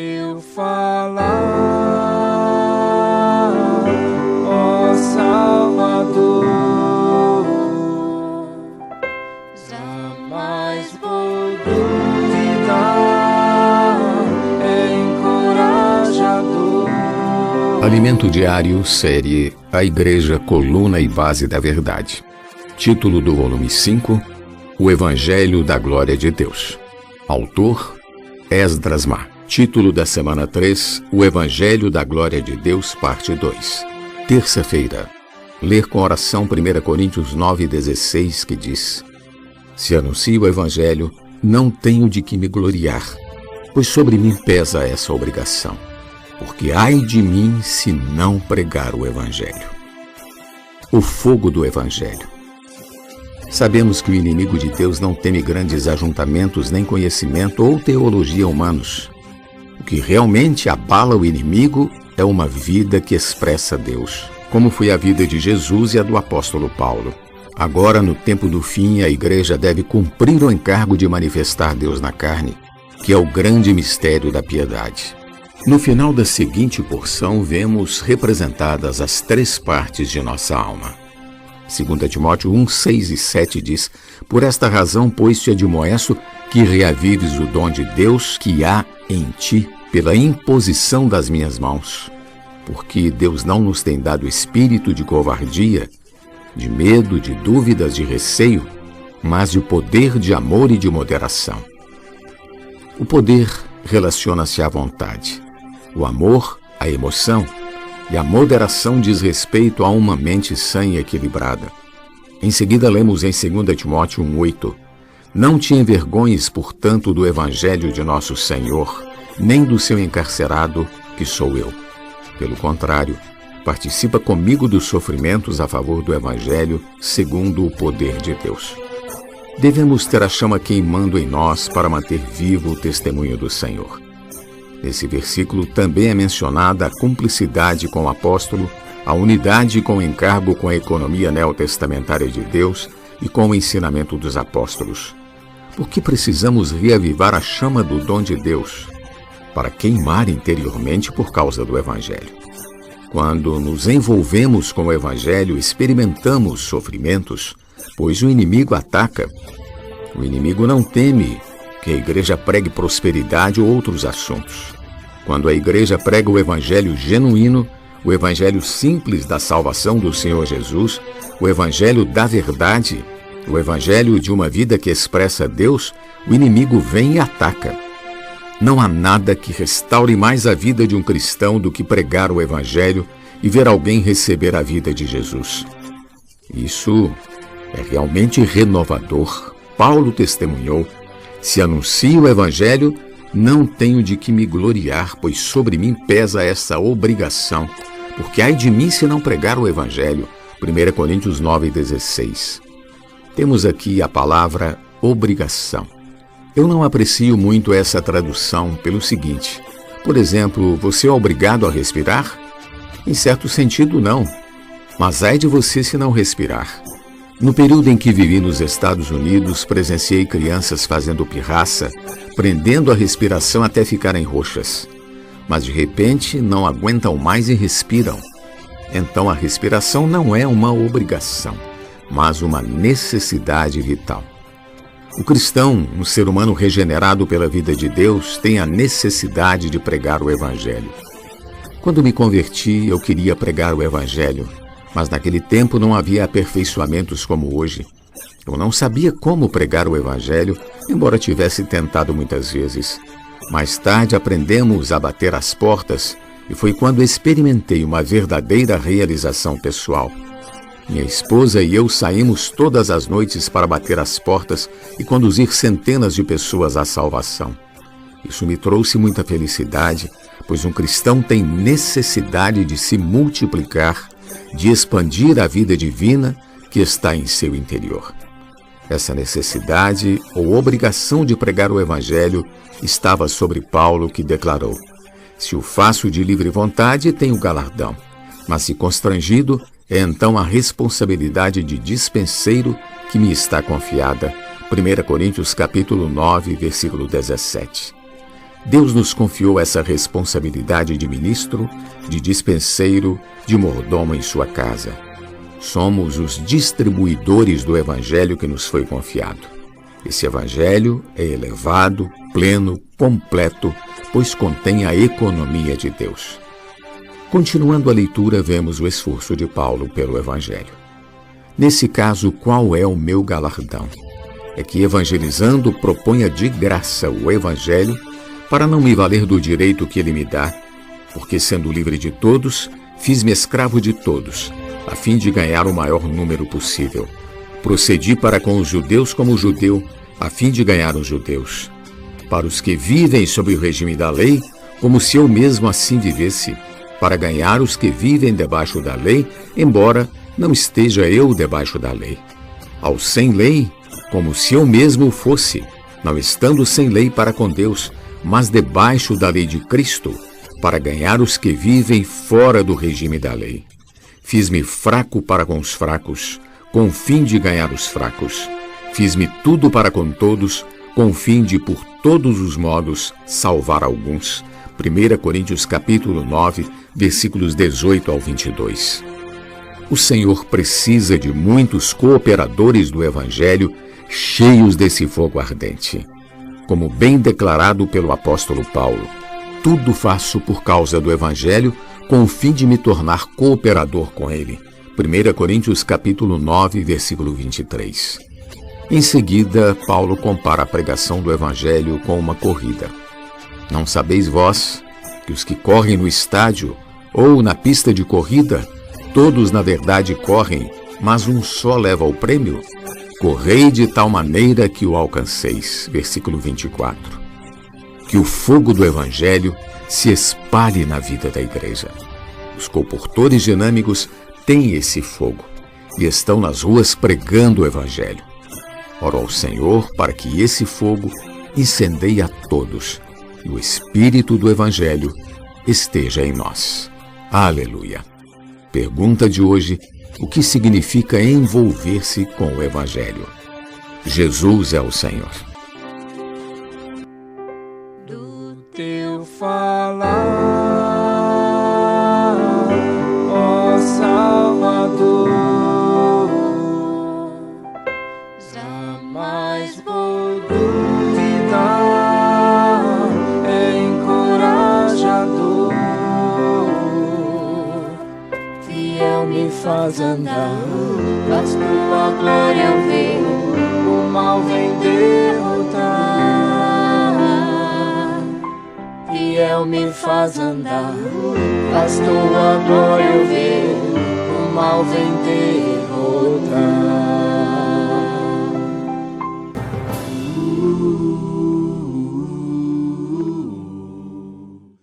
ouviu falar, ó Salvador, jamais vou duvidar, é encorajador. Alimento Diário, série A Igreja, Coluna e Base da Verdade. Título do volume 5, O Evangelho da Glória de Deus. Autor, Esdras Mar. Título da semana 3, O Evangelho da Glória de Deus, parte 2. Terça-feira. Ler com oração 1 Coríntios 9,16, que diz: Se anuncio o Evangelho, não tenho de que me gloriar, pois sobre mim pesa essa obrigação. Porque ai de mim se não pregar o Evangelho. O fogo do Evangelho. Sabemos que o inimigo de Deus não teme grandes ajuntamentos, nem conhecimento ou teologia humanos. O que realmente abala o inimigo é uma vida que expressa Deus, como foi a vida de Jesus e a do apóstolo Paulo. Agora, no tempo do fim, a igreja deve cumprir o encargo de manifestar Deus na carne, que é o grande mistério da piedade. No final da seguinte porção, vemos representadas as 3 partes de nossa alma. 2 Timóteo 1, 6 e 7 diz: Por esta razão, pois, te admoesto que reavives o dom de Deus que há em ti, pela imposição das minhas mãos. Porque Deus não nos tem dado espírito de covardia, de medo, de dúvidas, de receio, mas de poder, de amor e de moderação. O poder relaciona-se à vontade, o amor, à emoção, e a moderação diz respeito a uma mente sã e equilibrada. Em seguida, lemos em 2 Timóteo 1,8: Não te envergonhes, portanto, do Evangelho de nosso Senhor, nem do seu encarcerado, que sou eu. Pelo contrário, participa comigo dos sofrimentos a favor do Evangelho, segundo o poder de Deus. Devemos ter a chama queimando em nós para manter vivo o testemunho do Senhor. Nesse versículo também é mencionada a cumplicidade com o apóstolo, a unidade com o encargo com a economia neotestamentária de Deus e com o ensinamento dos apóstolos. Porque precisamos reavivar a chama do dom de Deus para queimar interiormente por causa do Evangelho. Quando nos envolvemos com o Evangelho, experimentamos sofrimentos, pois o inimigo ataca. O inimigo não teme que a igreja pregue prosperidade ou outros assuntos. Quando a igreja prega o evangelho genuíno, o evangelho simples da salvação do Senhor Jesus, o evangelho da verdade, o evangelho de uma vida que expressa Deus, o inimigo vem e ataca. Não há nada que restaure mais a vida de um cristão do que pregar o evangelho e ver alguém receber a vida de Jesus. Isso é realmente renovador. Paulo testemunhou: Se anuncio o Evangelho, não tenho de que me gloriar, pois sobre mim pesa essa obrigação. Porque ai de mim se não pregar o Evangelho. 1 Coríntios 9,16. Temos aqui a palavra obrigação. Eu não aprecio muito essa tradução pelo seguinte: por exemplo, você é obrigado a respirar? Em certo sentido, não. Mas ai de você se não respirar. No período em que vivi nos Estados Unidos, presenciei crianças fazendo pirraça, prendendo a respiração até ficarem roxas. Mas de repente não aguentam mais e respiram. Então a respiração não é uma obrigação, mas uma necessidade vital. O cristão, um ser humano regenerado pela vida de Deus, tem a necessidade de pregar o Evangelho. Quando me converti, eu queria pregar o Evangelho. Mas naquele tempo não havia aperfeiçoamentos como hoje. Eu não sabia como pregar o Evangelho, embora tivesse tentado muitas vezes. Mais tarde aprendemos a bater as portas, e foi quando experimentei uma verdadeira realização pessoal. Minha esposa e eu saímos todas as noites para bater as portas e conduzir centenas de pessoas à salvação. Isso me trouxe muita felicidade, pois um cristão tem necessidade de se multiplicar, de expandir a vida divina que está em seu interior. Essa necessidade ou obrigação de pregar o Evangelho estava sobre Paulo, que declarou: Se o faço de livre vontade, tenho galardão, mas se constrangido, é então a responsabilidade de dispenseiro que me está confiada. 1 Coríntios capítulo 9, versículo 17. Deus nos confiou essa responsabilidade de ministro, de dispenseiro, de mordomo em sua casa. Somos os distribuidores do Evangelho que nos foi confiado. Esse Evangelho é elevado, pleno, completo, pois contém a economia de Deus. Continuando a leitura, vemos o esforço de Paulo pelo Evangelho. Nesse caso, qual é o meu galardão? É que, evangelizando, proponha de graça o Evangelho para não me valer do direito que ele me dá, porque, sendo livre de todos, fiz-me escravo de todos, a fim de ganhar o maior número possível. Procedi para com os judeus como judeu, a fim de ganhar os judeus. Para os que vivem sob o regime da lei, como se eu mesmo assim vivesse, para ganhar os que vivem debaixo da lei, embora não esteja eu debaixo da lei. Aos sem lei, como se eu mesmo fosse, não estando sem lei para com Deus, mas debaixo da lei de Cristo, para ganhar os que vivem fora do regime da lei. Fiz-me fraco para com os fracos, com o fim de ganhar os fracos. Fiz-me tudo para com todos, com o fim de, por todos os modos, salvar alguns. 1 Coríntios capítulo 9, versículos 18 ao 22. O Senhor precisa de muitos cooperadores do Evangelho, cheios desse fogo ardente. Como bem declarado pelo apóstolo Paulo, tudo faço por causa do Evangelho, com o fim de me tornar cooperador com ele. 1 Coríntios capítulo 9, versículo 23. Em seguida, Paulo compara a pregação do Evangelho com uma corrida. Não sabeis vós que os que correm no estádio ou na pista de corrida, todos na verdade correm, mas um só leva o prêmio? Correi de tal maneira que o alcanceis. Versículo 24. Que o fogo do Evangelho se espalhe na vida da igreja. Os comportores dinâmicos têm esse fogo e estão nas ruas pregando o Evangelho. Oro ao Senhor para que esse fogo incendeie a todos e o Espírito do Evangelho esteja em nós. Aleluia! Pergunta de hoje: o que significa envolver-se com o Evangelho? Jesus é o Senhor. Do teu falar, ó Salvador, jamais vou duvidar, é encorajador, fiel me faz andar, faz tua glória eu ver, o mal vem derrotar. Fiel me faz andar, faz tua glória eu ver, o mal vem derrotar.